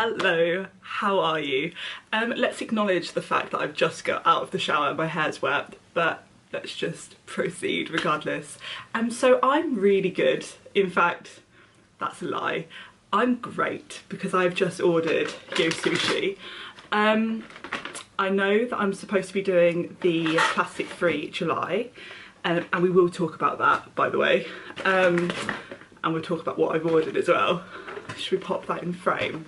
Hello, how are you? Let's acknowledge the fact that I've just got out of the shower and my hair's wet, but let's just proceed regardless. So I'm really good. In fact, that's a lie. I'm great because I've just ordered Yo Sushi. I know that I'm supposed to be doing the plastic-free July, and we will talk about that, by the way. And we'll talk about what I've ordered as well. Should we pop that in frame?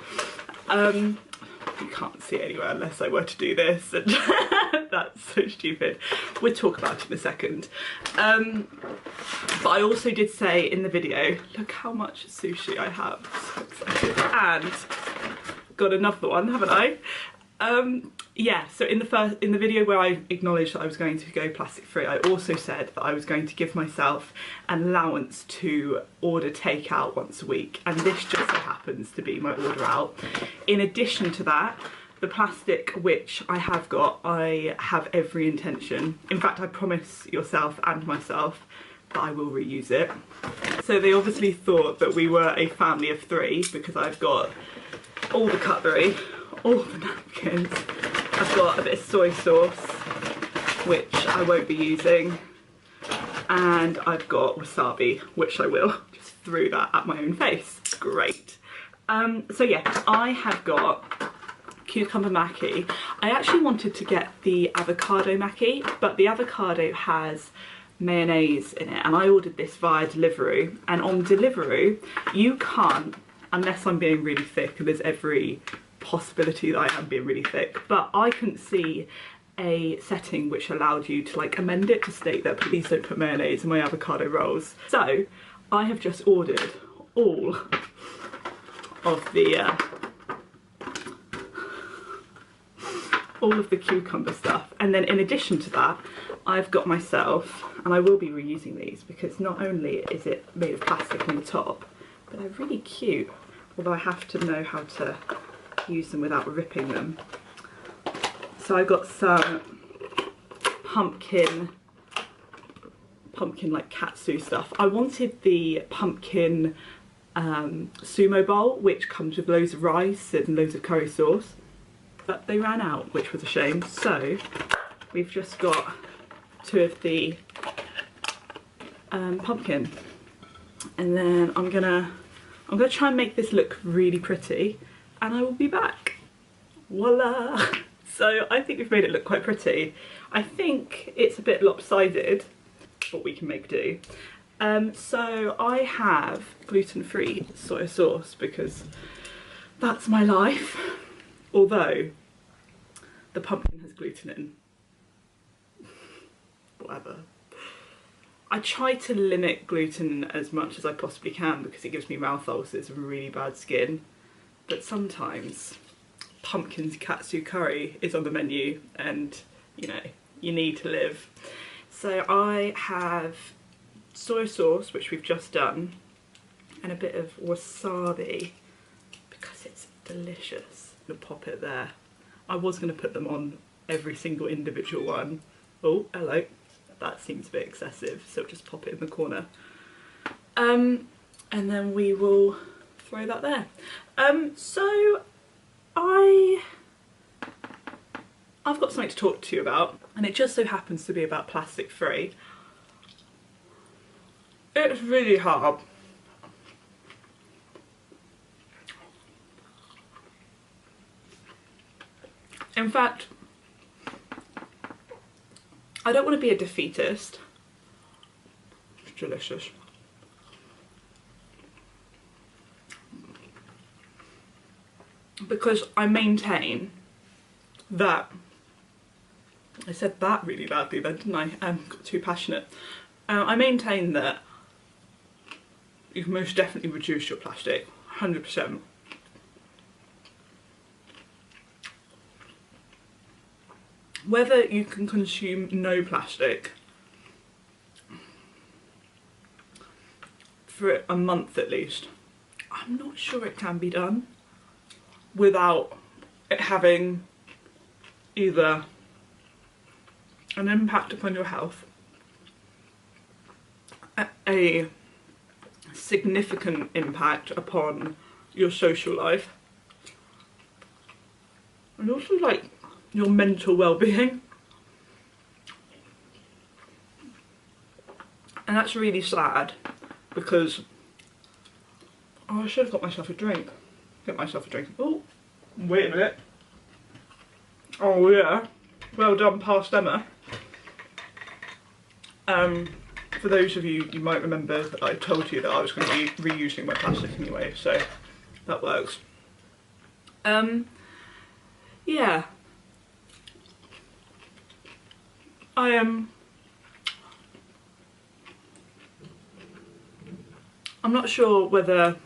You can't see it anywhere unless I were to do this, and that's so stupid. We'll talk about it in a second. But I also did say in the video, look how much sushi I have. So excited. And got another one, haven't I? Yeah, so in the video where I acknowledged that I was going to go plastic free, I also said that I was going to give myself an allowance to order takeout once a week, and this just so happens to be my order out. In addition to that, the plastic which I have got, I have every intention, in fact I promise yourself and myself that I will reuse it. So they obviously thought that we were a family of 3 because I've got all the cutlery, all the napkins, I've got a bit of soy sauce which I won't be using, and I've got wasabi which I will. Just threw that at my own face. Great. So yeah, I have got cucumber maki. I actually wanted to get the avocado maki, but the avocado has mayonnaise in it, and I ordered this via Deliveroo, and on Deliveroo you can't, unless I'm being really thick, and there's every possibility that I am being really thick, but I couldn't see a setting which allowed you to like amend it to state that please don't put mayonnaise in my avocado rolls. So I have just ordered all of the cucumber stuff, and then in addition to that I've got myself, and I will be reusing these because not only is it made of plastic on the top, but they're really cute, although I have to know how to use them without ripping them. So I got some pumpkin like katsu stuff. I wanted the pumpkin sumo bowl, which comes with loads of rice and loads of curry sauce, but they ran out, which was a shame. So we've just got 2 of the pumpkin, and then I'm gonna try and make this look really pretty, and I will be back. Voila! So I think we've made it look quite pretty. I think it's a bit lopsided, but we can make do. So I have gluten-free soy sauce because that's my life, although the pumpkin has gluten in. Whatever. I try to limit gluten as much as I possibly can because it gives me mouth ulcers and really bad skin. But sometimes pumpkin katsu curry is on the menu and, you know, you need to live. So I have soy sauce, which we've just done, and a bit of wasabi because it's delicious. I'm gonna pop it there. I was going to put them on every single individual one. Oh, hello. That seems a bit excessive, so just pop it in the corner. And then we will throw that there. So I've got something to talk to you about, and it just so happens to be about plastic free. It's really hard. In fact, I don't want to be a defeatist. It's delicious. Because I maintain that, I said that really badly then, didn't I? Got too passionate. I maintain that you can most definitely reduce your plastic, 100%. Whether you can consume no plastic for a month at least, I'm not sure it can be done without it having either an impact upon your health, a significant impact upon your social life, and also like your mental well-being. And that's really sad because, oh, I should have got myself a drink. Get myself a drink. Oh, wait a minute. Oh yeah, well done past Emma. For those of you, you might remember that I told you that I was going to be reusing my plastic anyway, so that works. Yeah. I am... I'm not sure whether...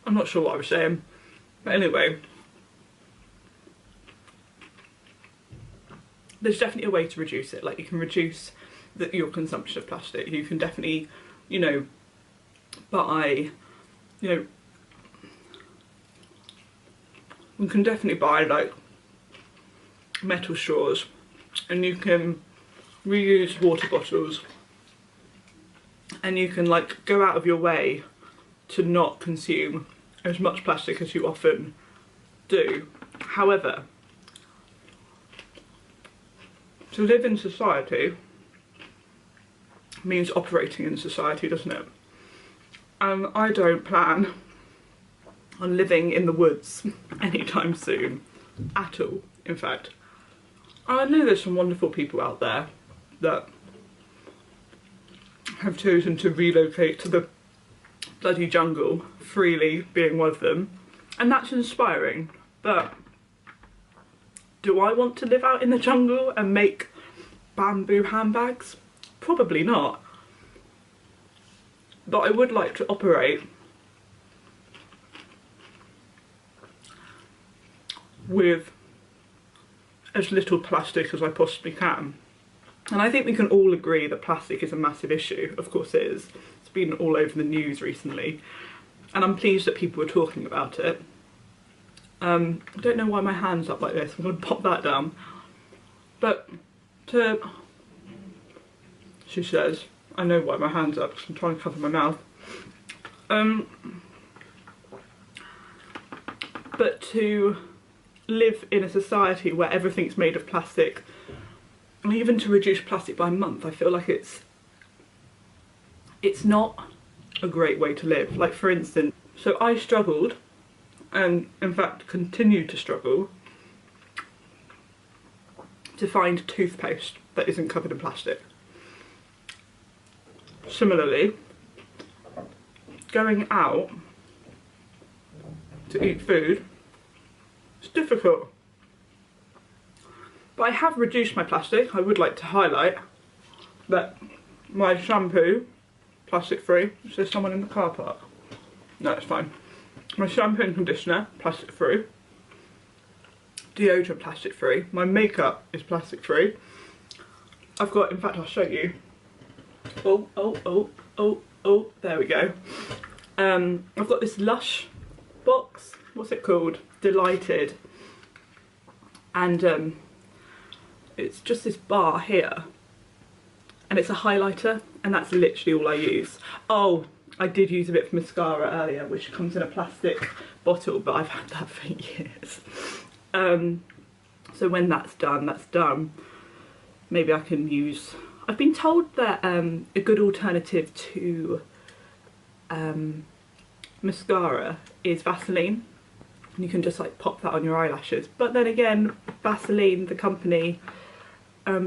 I'm not sure what I was saying, but anyway, there's definitely a way to reduce it. Like, you can reduce your consumption of plastic. You can definitely, you know, buy, you know, you can definitely buy like metal straws, and you can reuse water bottles, and you can like go out of your way to not consume as much plastic as you often do. However, to live in society means operating in society, doesn't it? And I don't plan on living in the woods anytime soon, at all, in fact. I know there's some wonderful people out there that have chosen to relocate to the bloody jungle, Freely being one of them, and that's inspiring, but do I want to live out in the jungle and make bamboo handbags? Probably not. But I would like to operate with as little plastic as I possibly can. And I think we can all agree that plastic is a massive issue. Of course it is. It's been all over the news recently, and I'm pleased that people are talking about it. I don't know why my hand's up like this. I'm going to pop that down. But she says, I know why my hand's up because I'm trying to cover my mouth. But to live in a society where everything's made of plastic, and even to reduce plastic by a month, I feel like it's not a great way to live. Like, for instance, so I struggled, and in fact continue to struggle, to find toothpaste that isn't covered in plastic. Similarly, going out to eat food, it's difficult. But I have reduced my plastic. I would like to highlight that my shampoo, plastic free. Is there someone in the car park? No, it's fine. My shampoo and conditioner, plastic free. Deodorant, plastic free. My makeup is plastic free. I've got, in fact I'll show you. Oh, there we go. I've got this Lush box. What's it called? Delighted. And it's just this bar here, and it's a highlighter, and that's literally all I use. Oh, I did use a bit of mascara earlier, which comes in a plastic bottle, but I've had that for years. So when that's done. Maybe I can use... I've been told that a good alternative to mascara is Vaseline. And you can just like pop that on your eyelashes. But then again, Vaseline, the company,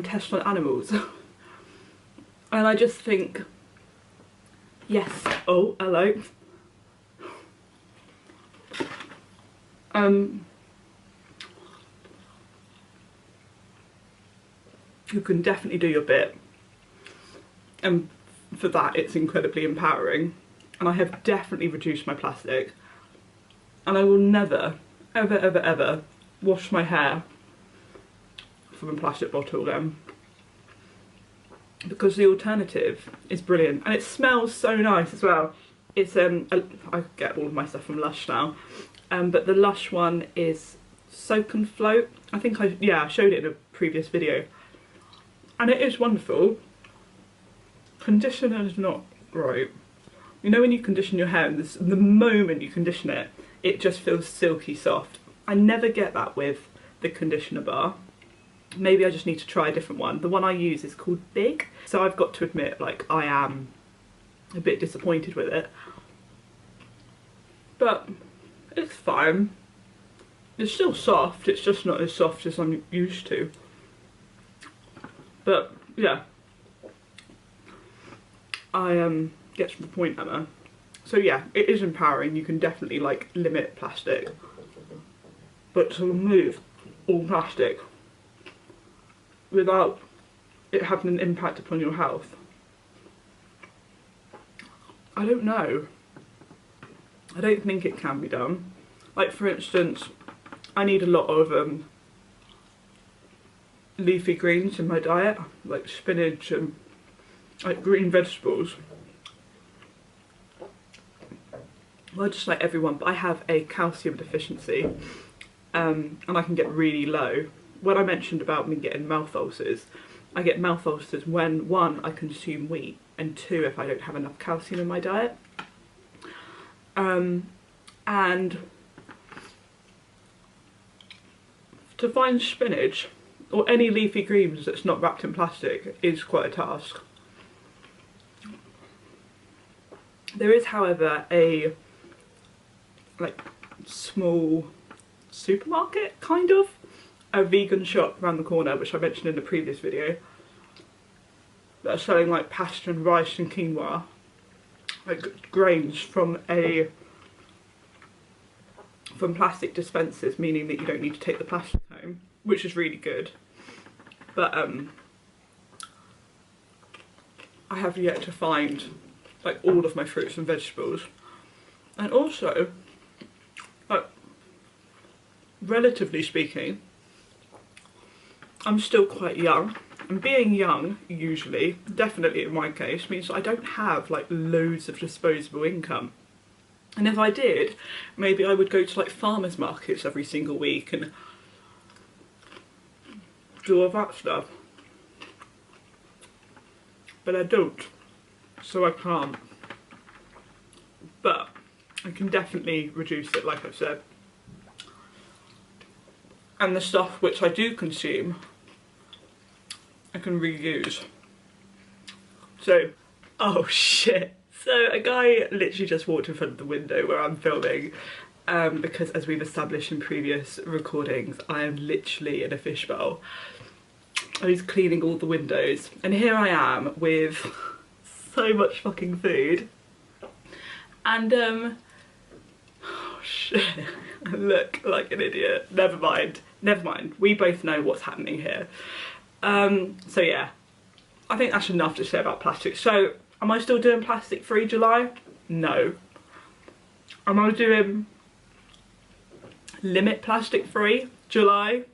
test on animals. And I just think, yes, oh, hello. You can definitely do your bit. And for that, it's incredibly empowering. And I have definitely reduced my plastic. And I will never, ever, ever, ever wash my hair from a plastic bottle again. Because the alternative is brilliant. And it smells so nice as well. It's, I get all of my stuff from Lush now. But the Lush one is Soak and Float. I think I showed it in a previous video. And it is wonderful. conditioner is not right. You know when you condition your hair, and the moment you condition it, it just feels silky soft. I never get that with the conditioner bar. Maybe I just need to try a different one. The one I use is called Big, so I've got to admit, like, I am a bit disappointed with it. But it's fine. It's still soft, it's just not as soft as I'm used to. But yeah, I get to the point, Emma. So yeah, it is empowering. You can definitely like limit plastic, but to remove all plastic without it having an impact upon your health, I don't know. I don't think it can be done. Like, for instance, I need a lot of leafy greens in my diet, like spinach and like green vegetables. Well, just like everyone, but I have a calcium deficiency, and I can get really low. When I mentioned about me getting mouth ulcers, I get mouth ulcers when, one, I consume wheat, and two, if I don't have enough calcium in my diet. And to find spinach or any leafy greens that's not wrapped in plastic is quite a task. There is, however, a like small supermarket, kind of, a vegan shop around the corner, which I mentioned in the previous video, that are selling like pasta and rice and quinoa, like grains from plastic dispensers, meaning that you don't need to take the plastic home, which is really good. But I have yet to find like all of my fruits and vegetables. And also, like, relatively speaking, I'm still quite young, and being young usually, definitely in my case, means I don't have like loads of disposable income. And if I did, maybe I would go to like farmers markets every single week and do all that stuff. But I don't, so I can't. But I can definitely reduce it, like I've said. And the stuff which I do consume, I can reuse. So, oh shit. So a guy literally just walked in front of the window where I'm filming, because as we've established in previous recordings, I am literally in a fishbowl. And he's cleaning all the windows. And here I am with so much fucking food. And, oh shit, I look like an idiot. Never mind, never mind. We both know what's happening here. So yeah, I think that's enough to say about plastic. So, am I still doing plastic free July? No. Am I doing limit plastic free July?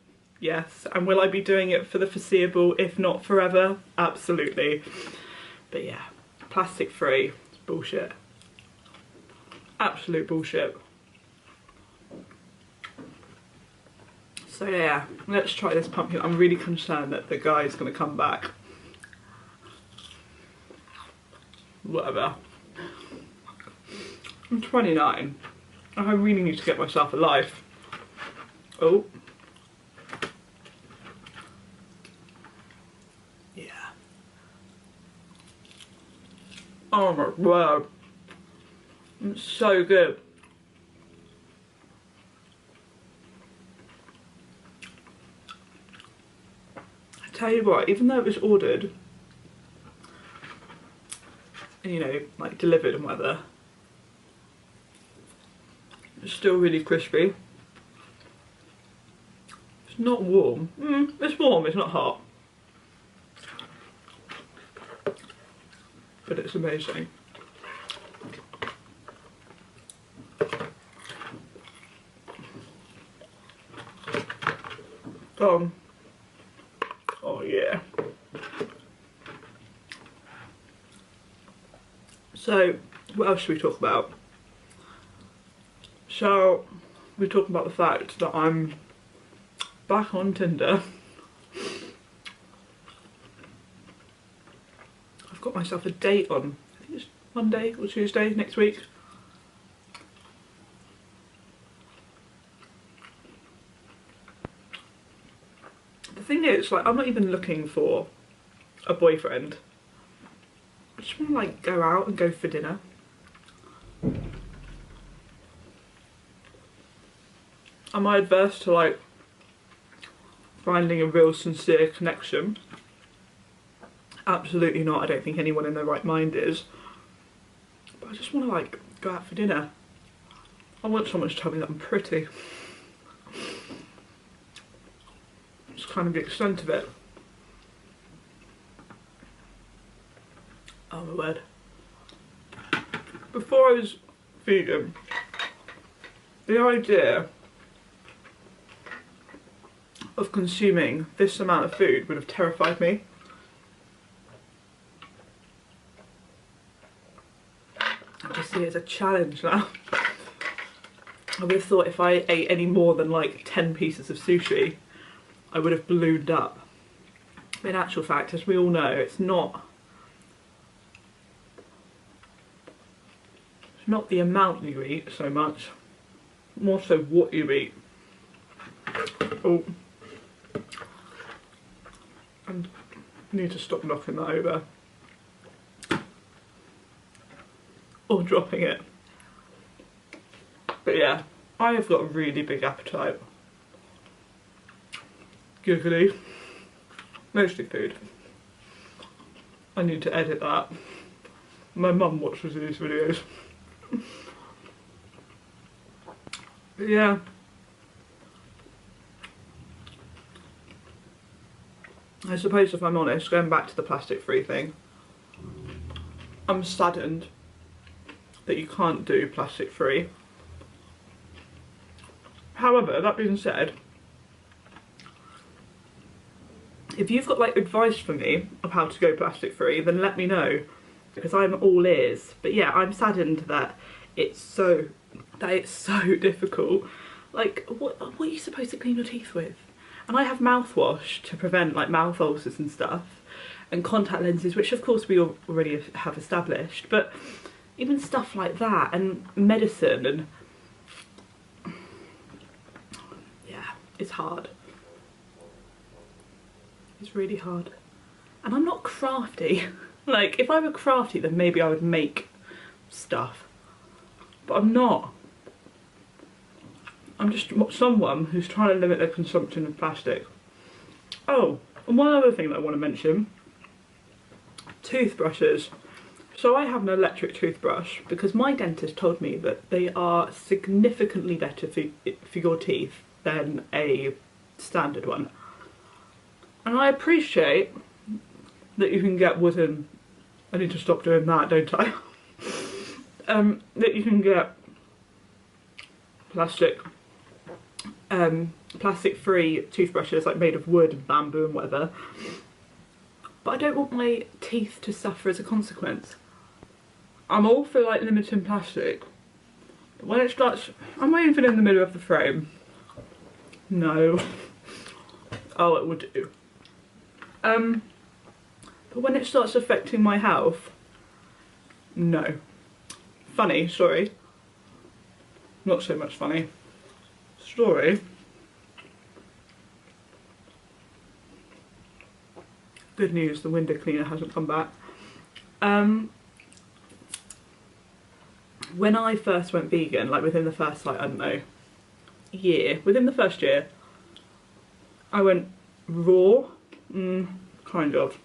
Yes. And will I be doing it for the foreseeable, if not forever? Absolutely. But yeah, plastic free is bullshit. Absolute bullshit. So yeah, let's try this pumpkin. I'm really concerned that the guy is going to come back. Whatever. I'm 29. I really need to get myself a life. Oh. Yeah. Oh my word. It's so good. I tell you what, even though it was ordered, you know, like delivered and whatever, it's still really crispy. It's not warm. It's warm, it's not hot. But it's amazing. Oh yeah. So, what else should we talk about? So, we're talking about the fact that I'm back on Tinder. I've got myself a date on, I think it's Monday or Tuesday next week. The thing is, like, I'm not even looking for a boyfriend. I just want to like go out and go for dinner. Am I adverse to like finding a real sincere connection? Absolutely not. I don't think anyone in their right mind is. But I just want to like go out for dinner. I want someone to tell me that I'm pretty. It's kind of the extent of it. Oh my word. Before I was vegan, the idea of consuming this amount of food would have terrified me. I just see it as a challenge now. I would have thought if I ate any more than like 10 pieces of sushi, I would have ballooned up. But in actual fact, as we all know, it's not the amount you eat so much, more so what you eat. Oh. And I need to stop knocking that over. Or dropping it. But yeah, I have got a really big appetite. Googly. Mostly food. I need to edit that. My mum watches these videos. But yeah. I suppose if I'm honest, going back to the plastic free thing, I'm saddened that you can't do plastic free. However, that being said, if you've got like advice for me of how to go plastic free, then let me know, because I'm all ears. But yeah, I'm saddened that it's so difficult. Like, what are you supposed to clean your teeth with? And I have mouthwash to prevent like mouth ulcers and stuff, and contact lenses, which of course we already have established, but even stuff like that, and medicine, and yeah, it's hard. It's really hard. And I'm not crafty. Like, if I were crafty, then maybe I would make stuff, but I'm not. I'm just someone who's trying to limit their consumption of plastic. Oh, and one other thing that I want to mention. Toothbrushes. So I have an electric toothbrush because my dentist told me that they are significantly better for your teeth than a standard one. And I appreciate that you can get wooden... I need to stop doing that, don't I? That you can get plastic free toothbrushes like made of wood and bamboo and whatever, but I don't want my teeth to suffer as a consequence. I'm all for like limiting plastic, but when it starts, am I even in the middle of the frame? No. Oh, it would do. But when it starts affecting my health, no. Funny, sorry. Not so much funny. Story. Good news, the window cleaner hasn't come back. When I first went vegan, like within the first, like, I don't know, year, within the first year, I went raw, kind of.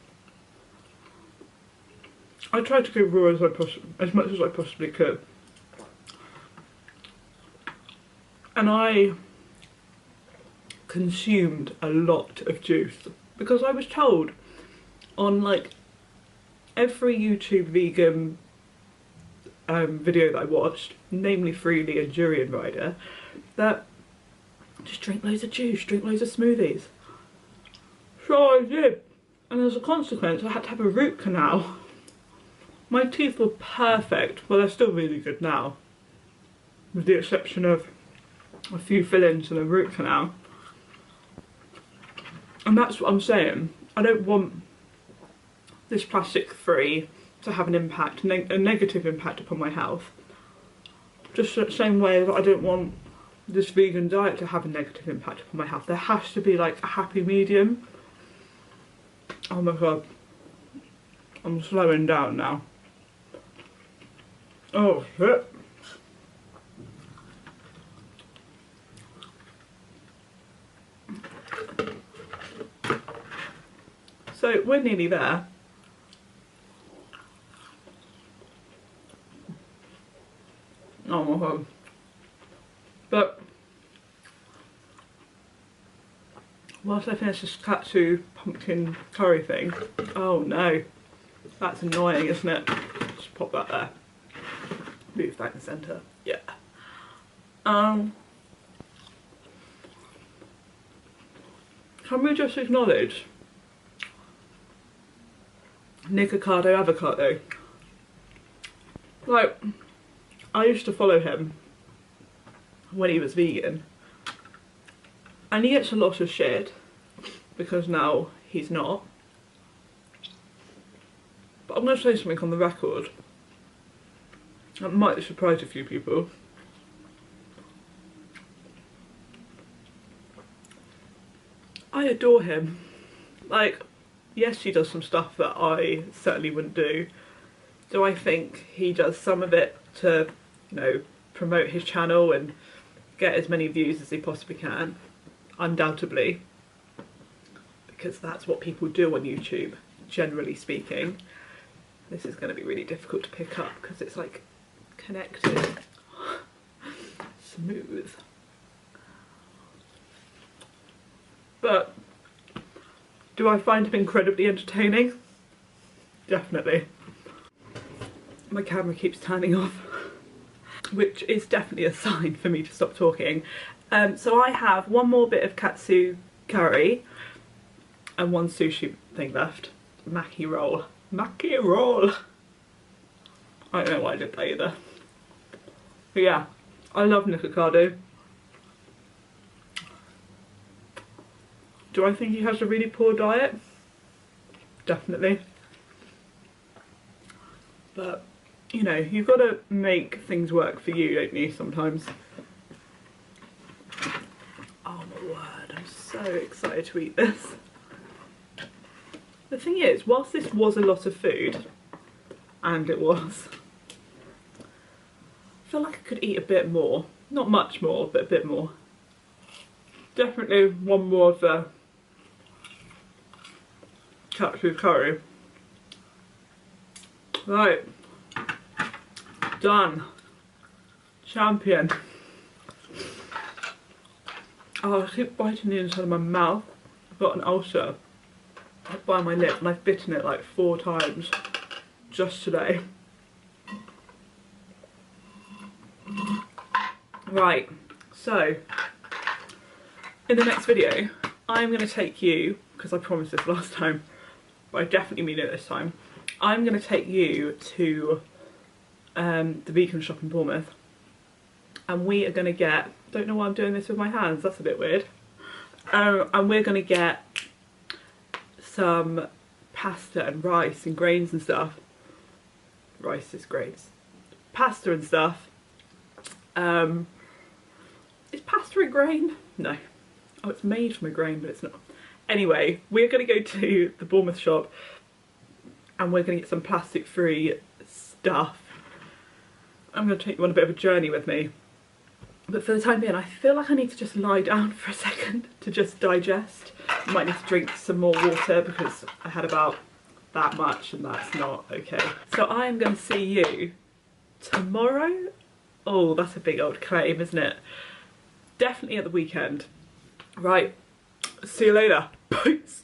I tried to go raw as much as I possibly could. And I consumed a lot of juice because I was told on like every YouTube vegan video that I watched, namely Freely and Durian Rider, that just drink loads of juice, drink loads of smoothies. So I did, and as a consequence I had to have a root canal. My teeth were perfect, well they're still really good now, with the exception of a few fillings and a root canal. And that's what I'm saying. I don't want this plastic free to have an impact, a negative impact upon my health. Just the same way that I don't want this vegan diet to have a negative impact upon my health. There has to be like a happy medium. Oh my god, I'm slowing down now. Oh shit. So we're nearly there. Oh my god. But whilst I finish this katsu pumpkin curry thing, oh no, that's annoying, isn't it? Just pop that there. Move that in the centre. Yeah. Can we just acknowledge Nikocado Avocado? Like, I used to follow him when he was vegan, and he gets a lot of shit because now he's not. But I'm going to say something on the record that might surprise a few people. I adore him. Like, yes, he does some stuff that I certainly wouldn't do. Do I think he does some of it to, you know, promote his channel and get as many views as he possibly can? Undoubtedly. Because that's what people do on YouTube, generally speaking. This is going to be really difficult to pick up because it's like connected. Smooth. But do I find him incredibly entertaining? Definitely. My camera keeps turning off, which is definitely a sign for me to stop talking. So I have one more bit of katsu curry and one sushi thing left. Maki roll. Maki roll! I don't know why I did that either. But yeah, I love Nikocado. Do I think he has a really poor diet? Definitely. But, you know, you've got to make things work for you, don't you, sometimes? Oh my word, I'm so excited to eat this. The thing is, whilst this was a lot of food, and it was, I feel like I could eat a bit more. Not much more, but a bit more. Definitely one more of the katsu curry. Right. Done. Champion. Oh, I keep biting the inside of my mouth. I've got an ulcer by my lip and I've bitten it like 4 times just today. Right, so in the next video I'm going to take you, because I promised this last time, but I definitely mean it this time, I'm going to take you to the vegan shop in Bournemouth, and we are going to get, don't know why I'm doing this with my hands, that's a bit weird, and we're going to get some pasta and rice and grains and stuff. Rice is grains. Pasta and stuff. Is pasta a grain? No. Oh, it's made from a grain, but it's not. Anyway, we're going to go to the Bournemouth shop and we're going to get some plastic free stuff. I'm going to take you on a bit of a journey with me. But for the time being, I feel like I need to just lie down for a second to just digest. I might need to drink some more water because I had about that much and that's not okay. So I am going to see you tomorrow. Oh, that's a big old claim, isn't it? Definitely at the weekend. Right, see you later. Peace.